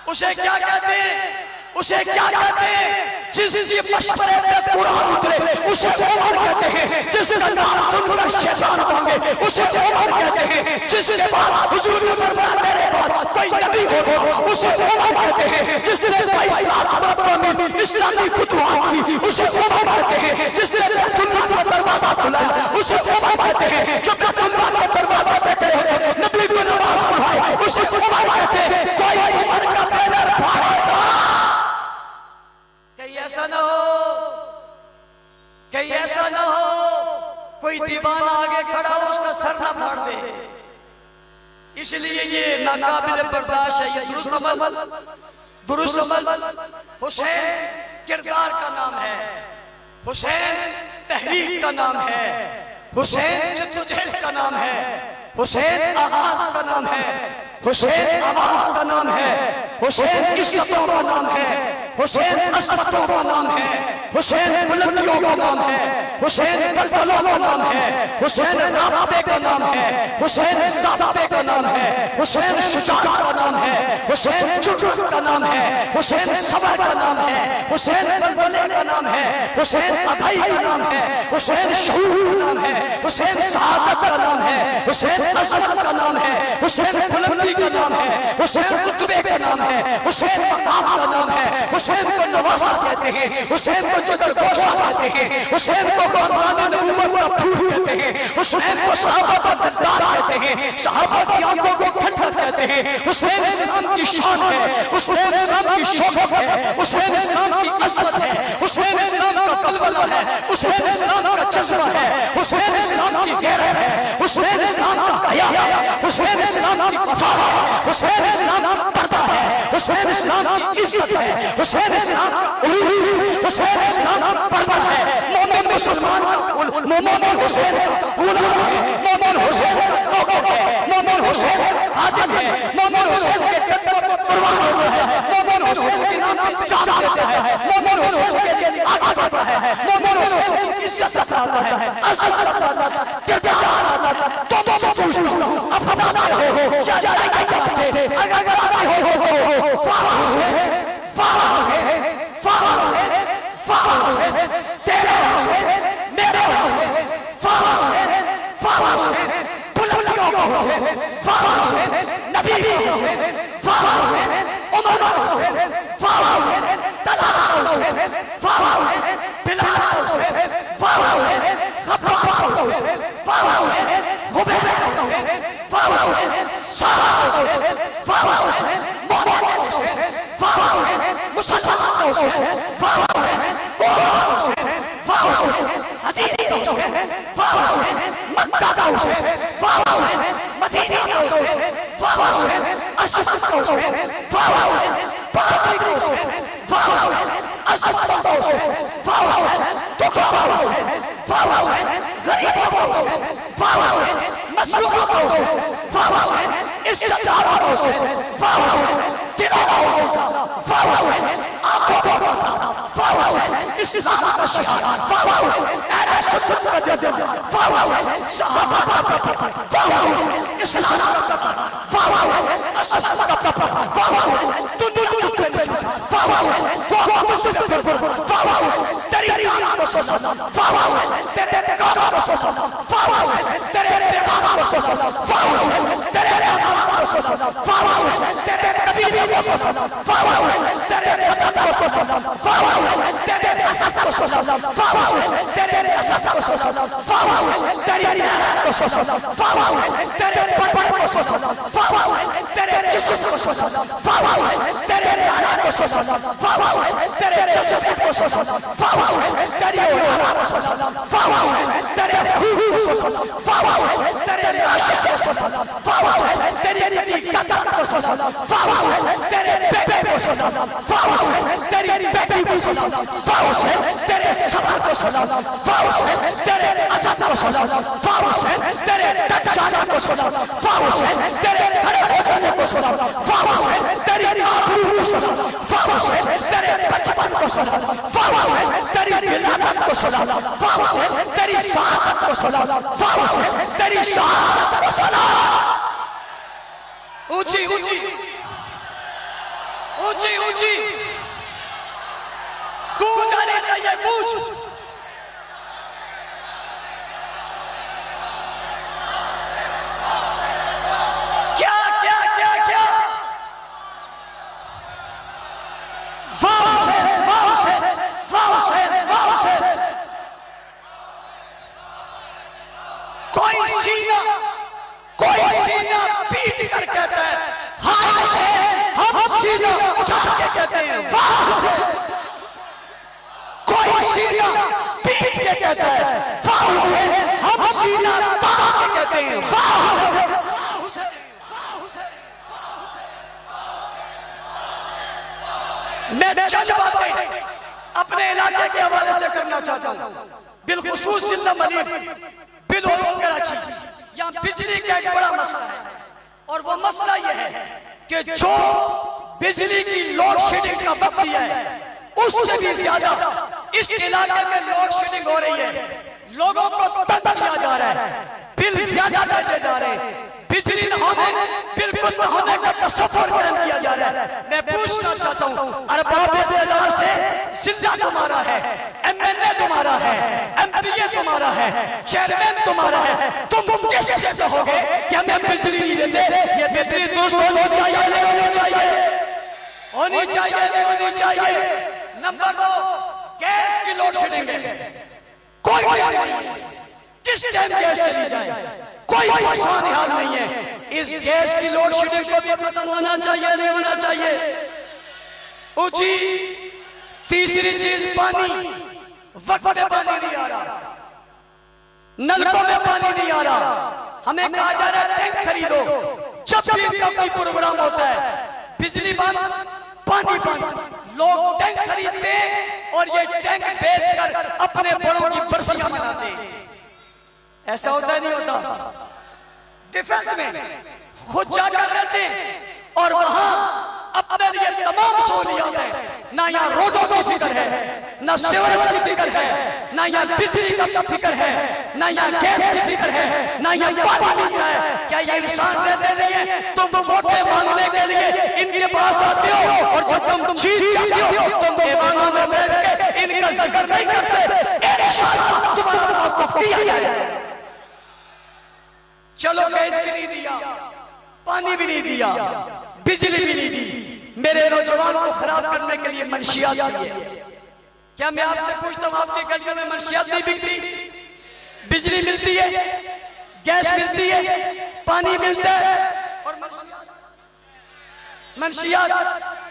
اسے کیا کہتے ہیں؟ اسے کیا کہتے ہیں؟ جس کی مشورے پہ قرآن اترے اسے عمر کہتے ہیں۔ جس کا نام سن کر شیطان بھاگے اسے عمر کہتے ہیں۔ جس کے بعد حضور نے فرمایا میرے بعد کوئی نبی ہوگا اسے عمر کہتے ہیں۔ جس نے 22 سال میں اسلامی فتوحات کی اسے عمر کہتے ہیں۔ جس نے بیت اللہ کا دروازہ کھلایا اسے عمر کہتے ہیں۔ جو بیت اللہ کا دروازہ پہ کھڑے ہوتے نبی کو نماز پڑھائے اسے عمر کہتے ہیں۔ کوئی عمر کا بینر پھاڑے گا، کہیں ایسا نہ ہو، کہیں ایسا نہ ہو کوئی دیوانہ آگے کھڑا ہو اس کا سر نہ پھاڑ دے۔ اس لیے یہ ناقابل برداشت ہے۔ یہ درست عمل، درست عمل۔ حسین کردار کا نام ہے، حسین تحریک کا نام ہے، حسین جدوجہد کا نام ہے، حسین آغاز کا نام ہے، حسین آواز کا نام ہے، حسین عزتوں کا نام ہے، حسین عظمتوں کا نام ہے، حسین بلندیوں کا نام ہے، حسین بلبلوں کا نام ہے، حسین رابطے کا نام ہے، حسین ضابطے کا نام ہے، حسین شجاعت کا نام ہے، حسین جرأت کا نام ہے، حسین صبر کا نام ہے، حسین بلبلے کا نام ہے، حسین ادائی کا نام ہے، حسین شعور کا نام ہے، حسین سعادت کا نام ہے، حسین عظمت کا نام ہے، حسین بلندی کا نام ہے، حسین رتبے کا نام ہے، حسین مقام کا نام ہے، حسین کو نواسہ کہتے ہیں، حسین کو جگر گوشہ کہتے ہیں، حسین کو خاندان نبوت کا پھول کہتے ہیں، حسین کو صحابہ کا غدار کہتے ہیں، صحابہ کی آنکھوں کو ٹھنڈک کہتے ہیں۔ حسین اسلام کی شان ہے، حسین اسلام کی شوکت ہے، حسین اسلام کی عظمت ہے، حسین اسلام کا بلبلہ ہے، حسین اسلام کا جذبہ ہے، حسین اسلام کی غیرت ہے، حسین اسلام کا حیا ہے، حسین اسلام کی وفا ہے، حسین اسلام کا پردہ ہے، حسین اسلام کی عزت ہے، حسین اسلام کا عروج، حسین اسلام کا پرور ہے۔ مومن مسلمان مومن حسین غلام ہے، مومن حسین مومن ہے، مومن حسین خادم ہے، مومن حسین کے قدموں پر قربان ہوتا ہے، مومن حسین کے نام پر جان دیتا ہے، مومن حسین کے لیے آگے بڑھتا ہے، مومن حسین کی عزت کرتا ہے، عظمت کرتا ہے، کردار کرتا ہے۔ تو پوچھتا ہوں اب ہم آئے ہو یا نہیں کرتے؟ اگر آئے ہو فارغ حسین، فارغ حسین، فارغ حسین، فارغ حسین، تیرے حسین، میرے حسین، فارغ حسین، فارغ حسین، بلندیوں کا حسین، فارغ حسین، نبی کا حسین، فارغ حسین، عمر کا حسین، فارغ حسین، طلحہ کا حسین، فارغ حسین، بلال کا حسین، فارغ حسین، خباب کا حسین، فارغ حسین، خبیب کا حسین، فارغ حسین، سارا کا حسین، فارغ حسین، محمد کا حسین، فارغ حسین، مسلمان کا حسین، فارغ حسین، قرآن کا حسین، فارغ حسین، حدیث کا حسین، فارغ حسین، مکہ کا حسین، فارغ حسین، مدینہ کا حسین، فارغ حسین، اشرف کا حسین، فارغ حسین، بہادری کا حسین، فارغ حسین، عظمت کا حسین، فارغ حسین، دکھوں کا حسین، فارغ حسین، غریبوں کا حسین، فارغ حسین، مظلوموں کا حسین، فارغ حسین، عزت داروں کا حسین، فارغ حسین، دلوں کا حسین، فارغ حسین، آنکھوں کا حسین، فارغ حسین، اسلام کا شہید، فارغ حسین، اہل سنت کا دیدن، فارغ حسین، صحابہ کا پتر، فارغ حسین، اسلام کا پتر، فارغ حسین، عظمت کا پتر، فارغ حسین، دنیا کے نشان، فارغ حسین، فارغ حسین، تیری آنکھ کو سوچا، فارغ حسین، تیرے کاموں کو سوچا، فارغ حسین، تیرے پیغام کو سوچا، فارغ حسین، تیرے پیغام کو سوچا، فارغ حسین، تیرے نبی کو سوچا، فارغ حسین، تیرے وطن کو سوچا، فارغ حسین، تیرے اساس کو سوچا، فارغ حسین، تیرے اساس کو سوچا، فارغ حسین، تیرے نعرہ کو سوچا، فارغ حسین، تیرے پرپر کو سوچا، فارغ حسین، تیرے جسم کو سوچا، فارغ حسین، تیرے نعرہ کو سوچا، فارغ حسین، تیرے جسم کو سوچا، فارغ حسین، تیرے نعرہ کو سوچا، فارغ حسین، تیرے روح کو سوچا، فارغ حسین، تیرے عاشق کو سوچا، فارغ حسین، تیرے قدر کو سوچا، فارغ حسین، تیرے بیبے کو سوچا، فارغ حسین، تیری بیٹی کو سوچا، فارغ حسین، تیرے صبر کو سوچا، فارغ حسین، تیرے عزت کو سوچا، فارغ حسین، تیرے دجال کو سوچا، فارغ حسین، تیرے ہر روزے کو کو سلام، واہ حسین تیری آبرو کو سلام، واہ حسین تیرے بچپن کو سلام، واہ حسین تیری ولادت کو سلام، واہ حسین تیری سعادت کو سلام، واہ حسین تیری شہادت کو سلام۔ اونچی اونچی اونچی اونچی گونج آنی چاہیے، گونج۔ کیا کیا کیا کیا واہ حسین واہ حسین واہ حسین واہ حسین۔ کوئی سینہ پیٹ کر کہتا ہے ہاں حسین، ہم سینہ اٹھا کے کہتے ہیں واہ حسین۔ کوئی سینہ پیٹ کے کہتا ہے واہ حسین، ہم سینہ تاڑ کے کہتے ہیں واہ حسین۔ میں چند باتیں اپنے علاقے کے حوالے سے کرنا چاہتا ہوں، بالخصوص ضلع ملیم بالعموم کراچی۔ یہاں بجلی کا ایک بڑا مسئلہ ہے، اور وہ مسئلہ یہ ہے کہ جو بجلی کی لوڈ شیڈنگ کا وقت دیا ہے اس سے بھی زیادہ اس علاقے میں لوڈ شیڈنگ ہو رہی ہے، لوگوں کو تنگ کیا جا رہا ہے، بل زیادہ بھیجے جا رہے ہیں، بجلی نہ ہونے بالکل نہ ہونے کا تصور قائم کیا جا رہا ہے۔ میں پوچھنا چاہتا ہوں ارباب اقتدار سے ضلع تمہارا ہے، ایم این اے تمہارا ہے، ایم پی اے تمہارا ہے، چیئرمین تمہارا ہے، تم کسی سے کہو گے کہ ہمیں بجلی نہیں دیتے؟ یہ بجلی درست ہونی چاہیے نہیں ہونی چاہیے؟ ہونی چاہیے نہیں ہونی چاہیے؟ نمبر 2، گیس کی لوڈ شیڈنگ ہے، کوئی ٹائم نہیں ہے، کس ٹائم گیس چلی جائے کوئی پریشان حال نہیں ہے۔ اس گیس کی لوڈ شیڈنگ کو بھی ختم ہونا چاہیے نہیں ہونا چاہیے؟ اونچی تیسری چیز، پانی وقت پہ پانی نہیں آ رہا، نلکوں میں پانی نہیں آ رہا، ہمیں کہا جا رہا ہے ٹینک خریدو، جب بھی ان کا کوئی پروگرام ہوتا ہے بجلی بند پانی بند، لوگ ٹینک خریدتے ہیں اور یہ ٹینک بیچ کر اپنے بڑوں کی برسیاں مناتے ہیں۔ ایسا ہوتا ہے نہیں ہوتا؟ ڈیفنس میں خود جا کر رہتے ہیں اور وہاں اپنے لیے تمام سہولیات ہیں، نہ یہاں روڈوں کی فکر ہے، نہ سیوریج کی فکر ہے، نہ یہاں بجلی کا فکر ہے، نہ یہاں گیس کی فکر ہے، نہ یہاں پانی ملتا ہے۔ کیا یہ انسان رہتے نہیں ہیں؟ تم ووٹیں مانگنے کے لیے ان کے پاس آتے ہو اور جب تم جیت جاتے ہو تم ایوانوں میں بیٹھ کے ان کا ذکر نہیں کرتے؟ انشاءاللہ تمہارا آپ کو کیا جائے گا۔ چلو گیس بھی نہیں دیا، پانی بھی نہیں دیا، بجلی بھی نہیں دی، میرے نوجوان کو خراب کرنے کے لیے منشیات دی ہے۔ کیا میں آپ سے پوچھتا ہوں آپ کی گلیوں میں منشیات نہیں بکتی؟ بجلی ملتی ہے، گیس ملتی ہے، پانی ملتا ہے، اور منشیات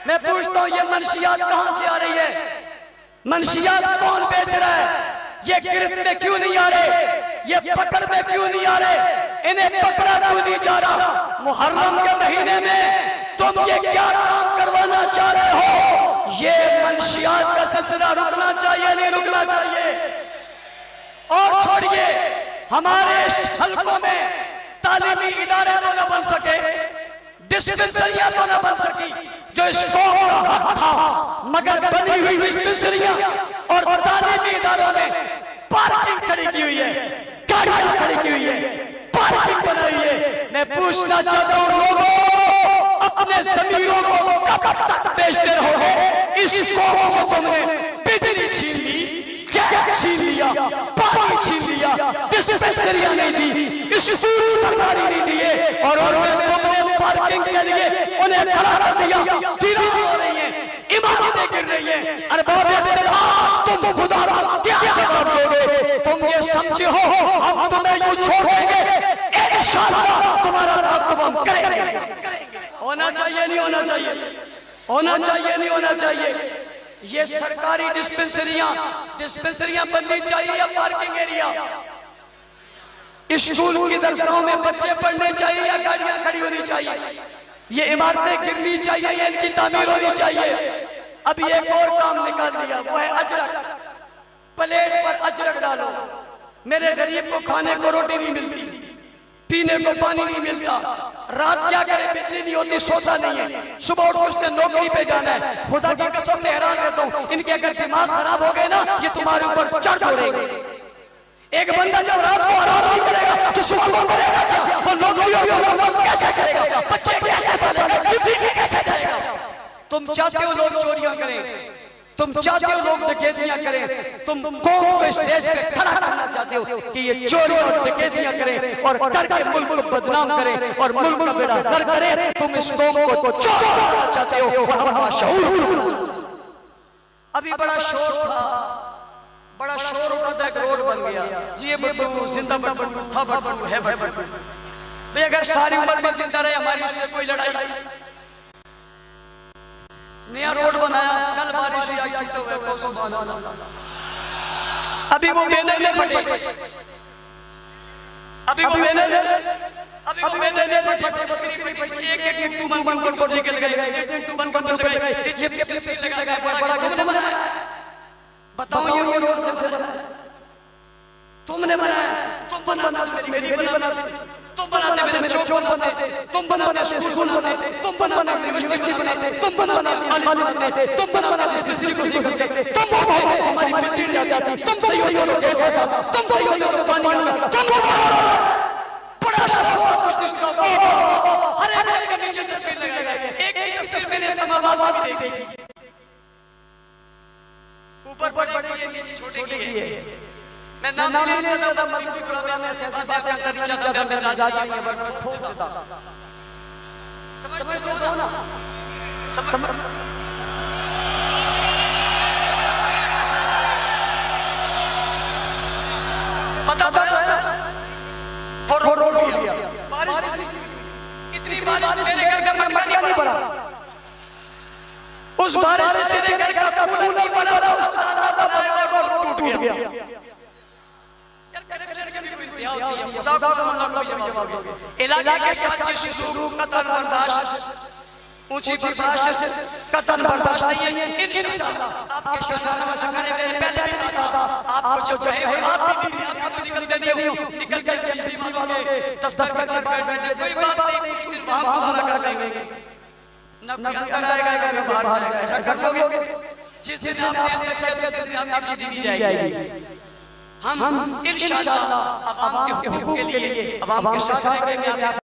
میں پوچھتا ہوں یہ منشیات کہاں سے آ رہی ہے؟ منشیات کون بیچ رہا ہے؟ یہ گرفت میں کیوں نہیں آ رہے؟ یہ پکڑ میں کیوں نہیں آ رہے؟ انہیں پکڑا کیوں نہیں جا رہا؟ محرم کے مہینے میں تم یہ کیا کام کروانا چاہ رہے ہو؟ یہ منشیات کا سلسلہ رکنا چاہیے نہیں رکنا چاہیے؟ اور چھوڑیے ہمارے حلقوں میں تعلیمی ادارے تو نہ بن سکے، ڈسپنسریاں تو نہ بن سکی جو اس قوم کا حق تھا، مگر بنی ہوئی ڈسپنسریاں اور تعلیمی اداروں میں پارکنگ کھڑی کی ہوئی ہے، گاڑیاں کھڑی کی ہوئی ہے، پارکنگ بنائی ہے۔ میں پوچھنا چاہتا ہوں لوگوں اپنے ضمیروں کو کب تک بیچتے رہو گے؟ اس قوم سے تم نے بجلی چھین لی، گیس چھین لیا، پانی چھین لیا، ڈسپنسریاں نہیں دی، اسکول سرکاری نہیں دیے، اور تم نے پارکنگ کے لیے انہیں کھڑا کر دیا، فیران ہو رہی ہیں، عمارتیں گر رہی ہیں۔ ارباب اقتدار تم خدا کا کیا جواب دو گے؟ تم یہ سمجھے ہو ہم تمہیں یوں چھوڑ دیں گے؟ انشاءاللہ تمہارا تعاقب ہم کریں گے۔ ہونا چاہیے نہیں ہونا چاہیے؟ ہونا چاہیے نہیں ہونا چاہیے؟ یہ سرکاری ڈسپنسریاں بننی چاہیے یا پارکنگ ایریا؟ اسکول کی درسگاہوں میں بچے پڑھنے چاہیے یا گاڑیاں کھڑی ہونی چاہیے؟ یہ عمارتیں گرنی چاہیے یا ان کی تعمیر ہونی چاہیے؟ ابھی ایک اور کام نکال دیا، وہ ہے اجرک۔ پلیٹ پر اجرک ڈالو، میرے غریب کو کھانے کو روٹی نہیں ملتی، پینے کو پانی نہیں ملتا، رات کیا کرے، بجلی نہیں ہوتی، سوتا نہیں ہے، صبح اٹھ اس نے نوکری پہ جانا ہے۔ خدا کی قسم میں حیران رہتا ہوں، ان کے اگر دماغ خراب ہو گئے نا، یہ تمہارے اوپر چڑھ پڑیں گے۔ ایک بندہ جب رات کو آرام نہیں کرے گا تو صبح کو کرے گا کیا؟ وہ نوکری اور کیسے کرے گا؟ بچے کیسے پالے گا؟ بیوی کیسے کرے گا؟ تم چاہتے ہو لوگ چوریاں کریں، تم چاہتے ہو لوگ ڈکیتیاں کریں، تم قوم کو اسٹیج پہ کھڑا کرنا چاہتے ہو کہ یہ چوری اور ڈکیتیاں کریں اور کر کے ملک کو بدنام کریں اور ملک کا بیڑا غرق کریں۔ تم اس قوم کو چور کرنا چاہتے ہو اور ہم شعور۔ ابھی بڑا شور تھا، بڑا شور اٹھا تھا، ایک روڈ بن گیا، جی یہ بڑھو زندہ بڑھو تھا بڑھو ہے بڑھو۔ بھئی اگر ساری عمر میں زندہ رہے ہماری اس سے کوئی لڑائی، نیا روڈ بنایا، کل بارش ہوئی، آج چھٹے ہوئے کو سبحان اللہ۔ ابھی وہ بینر نے پھٹے، ابھی وہ بینر نے پھٹے، بکری پھٹے، ایک ایک مٹو من بن کر کسی کے لگائے، ایک ایک مٹو من بن کر لگائے، نیچے پہ تصویر لگائے، بڑا تم نے بنایا، بتاؤ یہ روڈ سے بنایا، تم نے بنایا، تم بناتے میری بناتے، تم بناتے میرے چوک بناتے، تم بناتے سکول بناتے، تم بناتے یونیورسٹی بناتے، تم بناتے عالم بناتے، تم بناتے اس بجلی کو صحیح کرتے، تم ہماری بجلی جاتی، تم صحیح ہوتے ہو کیسے تھا، تم صحیح ہوتے ہو پانی آنا، تم بڑا شاہد مجھے کا ہر ایک کے نیچے تصویر لگے گئے، ایک ہی تصویر میں نے اسلام آباد میں بھی دیکھی، اوپر بڑے یہ نیچے چھوٹے کی ہے، میں نام نہیں چاہتا تھا، مجھے کوئی بڑا میں سے فاتحہ کا اندر نہیں چاہتا تھا، میں زیادہ نہیں ہے بڑا ٹھوک دیتا، سمجھتے ہو نا؟ پتہ پڑا وہ روڈ گیا، بارش اتنی بارش میرے گھر کا مٹکا نہیں پڑا، اس بارش سے تیرے گھر کا پھول نہیں پڑا، اس تازہ بنایا اور ٹوٹ گیا۔ خدا کو اللہ کو جواب دے، علاقے کے ساتھ یہ سلوک قطع برداشت، اونچی برداشت قطع برداشت نہیں ہے۔ انشاءاللہ آپ کے شہر سے لگنے میں پہلے بھی کہا تھا، آپ کو جو چاہے آپ بھی تو نکلتے نہیں ہو، نکل کر بجلی والوں کے دفتر میں کر بیٹھ جائے، کوئی بات نہیں، کچھ دن وہاں گزارا کر لیں گے، نہ کوئی اندر آئے گا نہ باہر جائے گا، ایسا کر لو گے؟ جس دن آپ نے ایسا کیا تو اس دن آپ کی بجلی جائے گی۔ ہم انشاءاللہ عوام کے حقوق کے لیے عوام کے ساتھ رہیں گے۔